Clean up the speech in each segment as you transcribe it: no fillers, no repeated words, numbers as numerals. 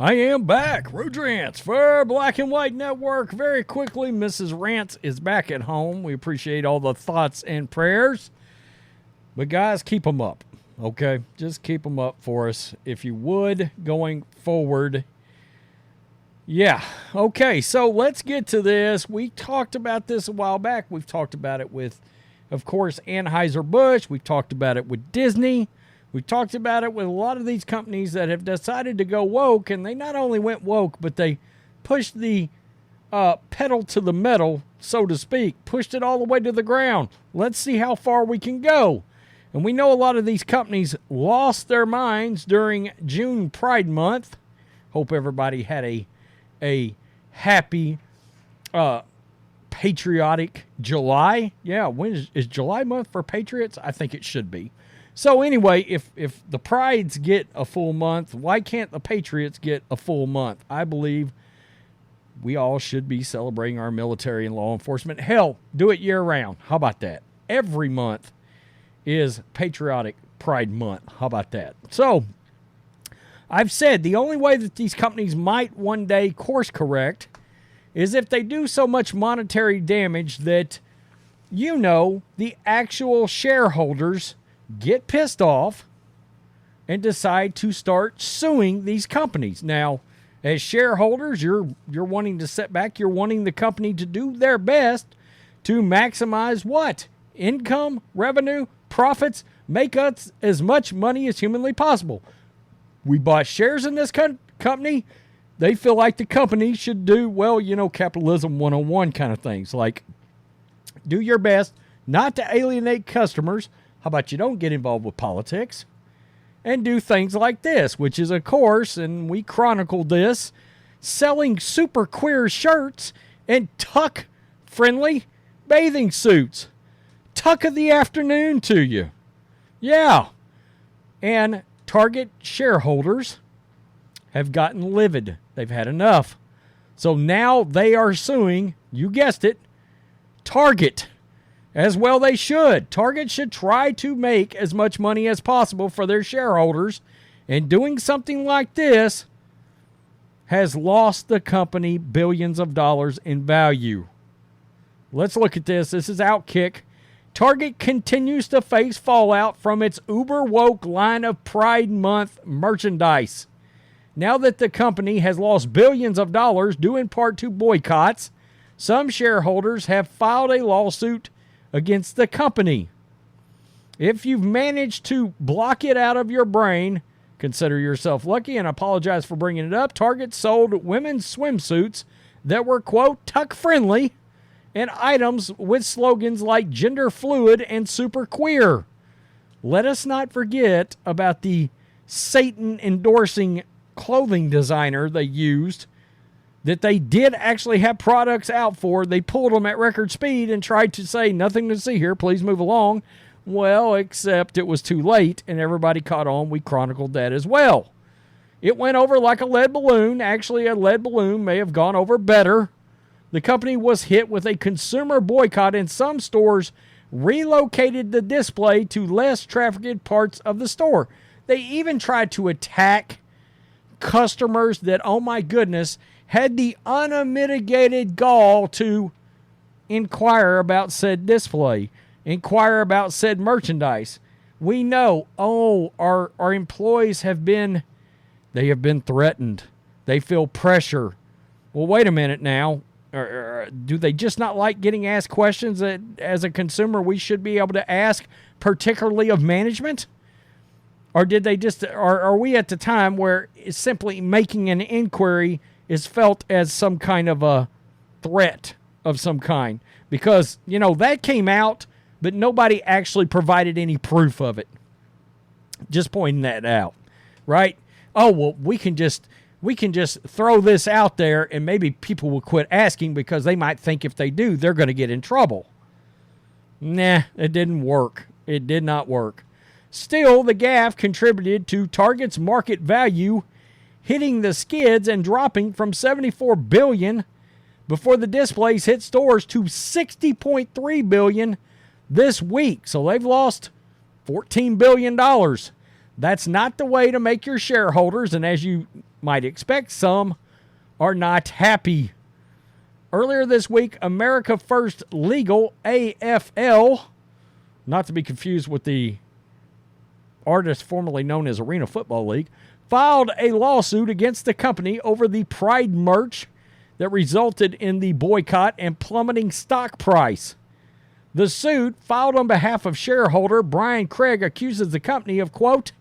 I am back. Road Rants for Black and White Network. Very quickly, Mrs. Rants is back at home. We appreciate all the thoughts and prayers. But guys, keep them up, okay? Just keep them up for us, if you would, going forward. Yeah, okay, so let's get to this. We talked about this a while back. We've talked about it with, of course, Anheuser-Busch. We've talked about it with Disney. We've talked about it with a lot of these companies that have decided to go woke, and they not only went woke, but they pushed the pedal to the metal, so to speak, pushed it all the way to the ground. Let's see how far we can go. And we know a lot of these companies lost their minds during June Pride Month. Hope everybody had a happy, patriotic July. Yeah, when is July month for patriots? I think it should be. So anyway, if the Prides get a full month, why can't the Patriots get a full month? I believe we all should be celebrating our military and law enforcement. Hell, do it year-round. How about that? Every month is Patriotic Pride Month. How about that? So I've said the only way that these companies might one day course correct is if they do so much monetary damage that, the actual shareholders get pissed off and decide to start suing these companies. Now, as shareholders, you're wanting to sit back. You're wanting the company to do their best to maximize what? Income, revenue, profits, make us as much money as humanly possible. We bought shares in this company. They feel like the company should do, capitalism 101 kind of things. Like, do your best not to alienate customers. How about you don't get involved with politics and do things like this, which is, of course, and we chronicled this, selling super queer shirts and tuck-friendly bathing suits. Tuck of the afternoon to you. Yeah. And Target shareholders have gotten livid. They've had enough. So now they are suing, you guessed it, Target. As well they should. Target should try to make as much money as possible for their shareholders, and doing something like this has lost the company billions of dollars in value. Let's look at this. This is Outkick. Target continues to face fallout from its uber woke line of Pride Month merchandise. Now that the company has lost billions of dollars due in part to boycotts, some shareholders have filed a lawsuit against the company. If you've managed to block it out of your brain, consider yourself lucky and apologize for bringing it up. Target sold women's swimsuits that were, quote, tuck-friendly and items with slogans like gender fluid and super queer. Let us not forget about the Satan-endorsing clothing designer they used that they did actually have products out for. They pulled them at record speed and tried to say, nothing to see here, please move along. Well, except it was too late and everybody caught on. We chronicled that as well. It went over like a lead balloon. Actually, a lead balloon may have gone over better. The company was hit with a consumer boycott, and some stores relocated the display to less trafficked parts of the store. They even tried to attack customers that, oh my goodness, had the unmitigated gall to inquire about said display, inquire about said merchandise. We know, our employees have been threatened. They feel pressure. Well, wait a minute now. Do they just not like getting asked questions that, as a consumer, we should be able to ask, particularly of management? Or did they just, are we at the time where simply making an inquiry is felt as some kind of a threat of some kind? Because, that came out, but nobody actually provided any proof of it. Just pointing that out, right? Oh, well, we can just throw this out there and maybe people will quit asking because they might think if they do, they're going to get in trouble. Nah, it didn't work. It did not work. Still, the gaffe contributed to Target's market value hitting the skids and dropping from $74 billion before the displays hit stores to $60.3 billion this week. So they've lost $14 billion. That's not the way to make your shareholders, and as you might expect, some are not happy. Earlier this week, America First Legal, AFL, not to be confused with the artist formerly known as Arena Football League, filed a lawsuit against the company over the Pride merch that resulted in the boycott and plummeting stock price. The suit, filed on behalf of shareholder Brian Craig, accuses the company of, quote,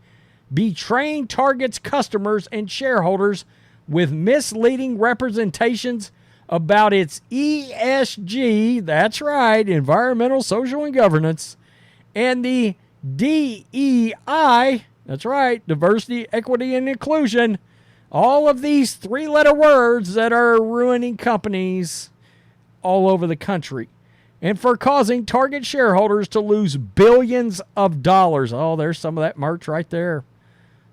betraying Target's customers and shareholders with misleading representations about its ESG, that's right, environmental, social, and governance, and the DEI, that's right, diversity, equity, and inclusion, all of these three-letter words that are ruining companies all over the country, and for causing Target shareholders to lose billions of dollars. Oh, there's some of that merch right there.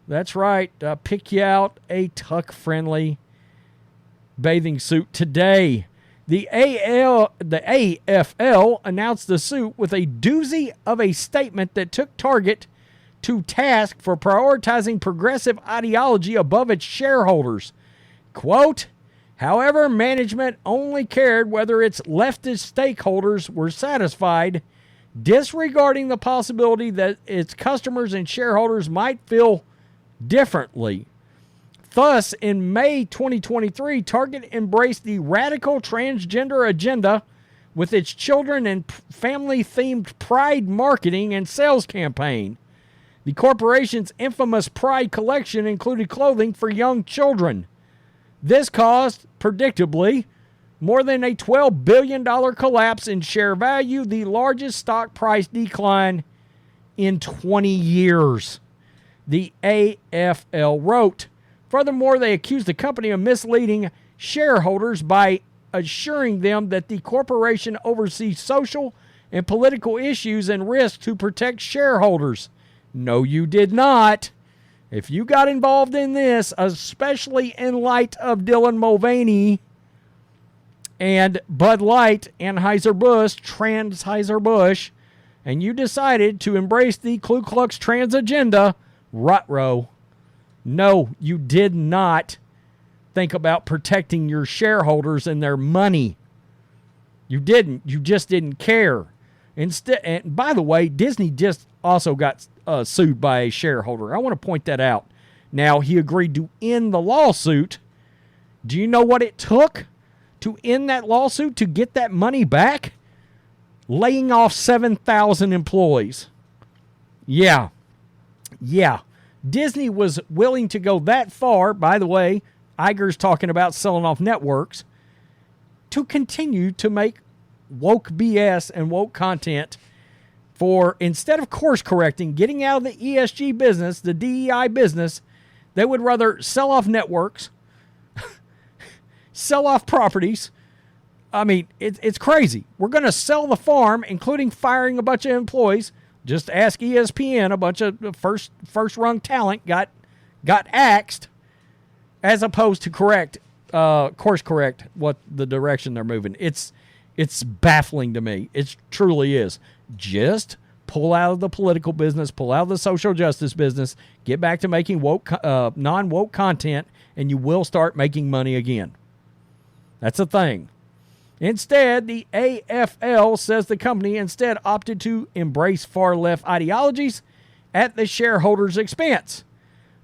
That's right. Pick you out a tuck-friendly bathing suit today. The AFL announced the suit with a doozy of a statement that took Target to task for prioritizing progressive ideology above its shareholders. Quote, however, management only cared whether its leftist stakeholders were satisfied, disregarding the possibility that its customers and shareholders might feel differently. Thus, in May 2023, Target embraced the radical transgender agenda with its children and family-themed Pride marketing and sales campaign. The corporation's infamous Pride collection included clothing for young children. This caused, predictably, more than a $12 billion collapse in share value, the largest stock price decline in 20 years. The AFL wrote. Furthermore, they accused the company of misleading shareholders by assuring them that the corporation oversees social and political issues and risks to protect shareholders. No, you did not. If you got involved in this, especially in light of Dylan Mulvaney and Bud Light, Anheuser-Busch, and you decided to embrace the Ku Klux Trans agenda, ruh-roh. No, you did not think about protecting your shareholders and their money. You didn't. You just didn't care. Instead, and by the way, Disney just also got sued by a shareholder. I want to point that out. Now, he agreed to end the lawsuit. Do you know what it took to end that lawsuit, to get that money back? Laying off 7,000 employees. Yeah. Disney was willing to go that far. By the way, Iger's talking about selling off networks to continue to make woke BS and woke content for, instead of course correcting, getting out of the ESG business, the DEI business, they would rather sell off networks, sell off properties. I mean, it's crazy. We're going to sell the farm, including firing a bunch of employees. Just ask ESPN. A bunch of first-rung talent got axed, as opposed to course correct what the direction they're moving. It's baffling to me. It truly is. Just pull out of the political business, pull out of the social justice business, get back to making non-woke content, and you will start making money again. That's a thing. Instead, the AFL says the company instead opted to embrace far-left ideologies at the shareholders' expense.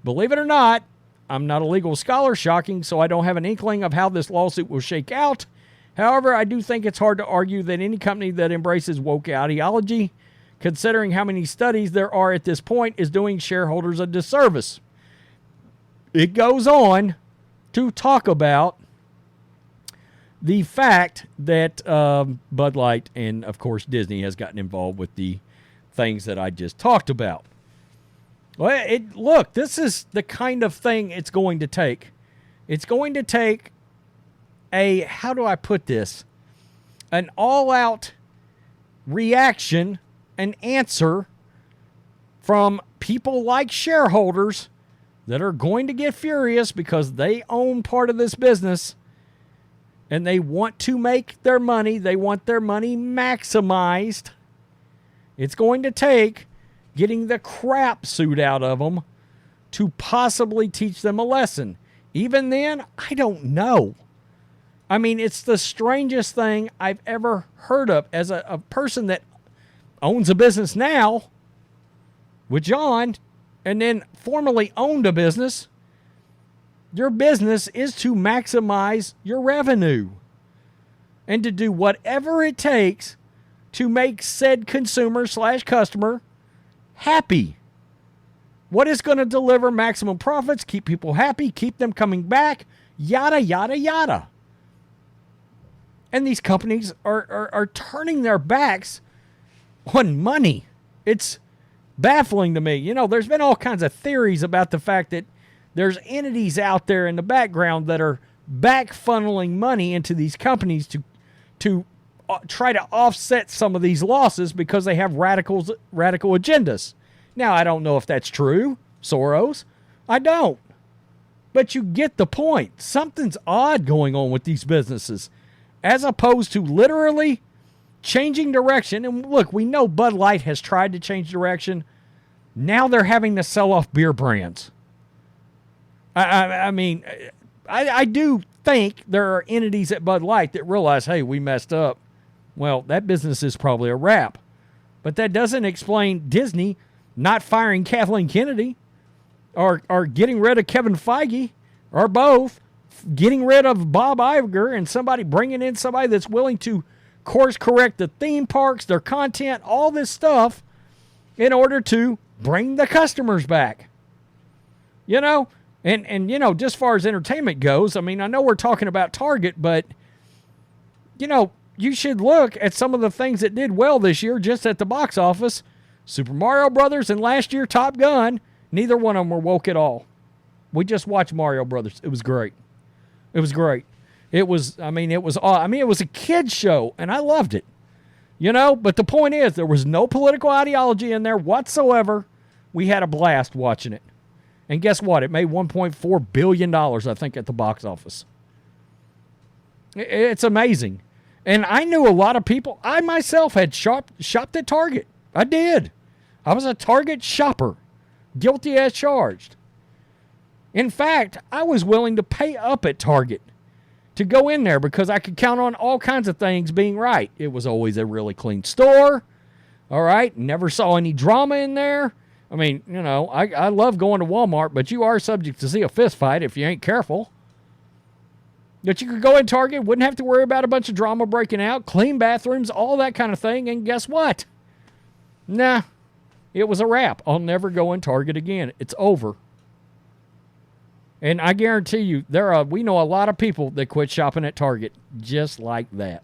Believe it or not, I'm not a legal scholar, shocking, so I don't have an inkling of how this lawsuit will shake out. However, I do think it's hard to argue that any company that embraces woke ideology, considering how many studies there are at this point, is doing shareholders a disservice. It goes on to talk about the fact that Bud Light and, of course, Disney has gotten involved with the things that I just talked about. Well, look, this is the kind of thing it's going to take. It's going to take how do I put this? An all-out reaction, an answer from people like shareholders that are going to get furious because they own part of this business and they want to make their money. They want their money maximized. It's going to take getting the crap suit out of them to possibly teach them a lesson. Even then, I don't know. I mean, it's the strangest thing I've ever heard of as a person that owns a business now with John and then formerly owned a business. Your business is to maximize your revenue and to do whatever it takes to make said consumer/customer happy. What is going to deliver maximum profits, keep people happy, keep them coming back, yada, yada, yada. And these companies are turning their backs on money. It's baffling to me. You know, there's been all kinds of theories about the fact that there's entities out there in the background that are back funneling money into these companies to try to offset some of these losses because they have radical agendas. Now, I don't know if that's true, Soros. I don't. But you get the point. Something's odd going on with these businesses, as opposed to literally changing direction. And look, we know Bud Light has tried to change direction. Now they're having to sell off beer brands. I mean, I do think there are entities at Bud Light that realize, hey, we messed up. Well, that business is probably a wrap. But that doesn't explain Disney not firing Kathleen Kennedy or getting rid of Kevin Feige or both, getting rid of Bob Iger and somebody bringing in somebody that's willing to course correct the theme parks, their content, all this stuff in order to bring the customers back. You know, and you know, just as far as entertainment goes, I mean, I know we're talking about Target, but you know, you should look at some of the things that did well this year just at the box office. Super Mario Brothers and last year Top Gun, neither one of them were woke at all. We just watched Mario Brothers. It was great. It was great. It was a kid's show, and I loved it. You know, but the point is, there was no political ideology in there whatsoever. We had a blast watching it. And guess what? It made $1.4 billion, I think, at the box office. It's amazing. And I knew a lot of people. I myself had shopped at Target. I did. I was a Target shopper. Guilty as charged. In fact, I was willing to pay up at Target to go in there because I could count on all kinds of things being right. It was always a really clean store. All right. Never saw any drama in there. I mean, you know, I love going to Walmart, but you are subject to see a fist fight if you ain't careful. That you could go in Target, wouldn't have to worry about a bunch of drama breaking out, clean bathrooms, all that kind of thing. And guess what? Nah, it was a wrap. I'll never go in Target again. It's over. And I guarantee you, we know a lot of people that quit shopping at Target just like that.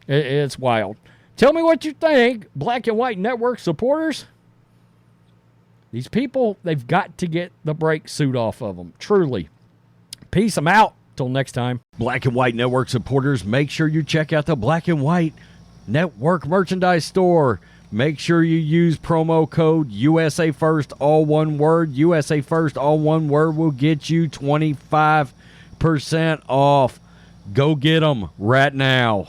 It's wild. Tell me what you think, Black and White Network supporters. These people, they've got to get the brake suit off of them. Truly. Peace. I'm out. Till next time. Black and White Network supporters, make sure you check out the Black and White Network merchandise store. Make sure you use promo code USA First, all one word. USA First, all one word will get you 25% off. Go get them right now.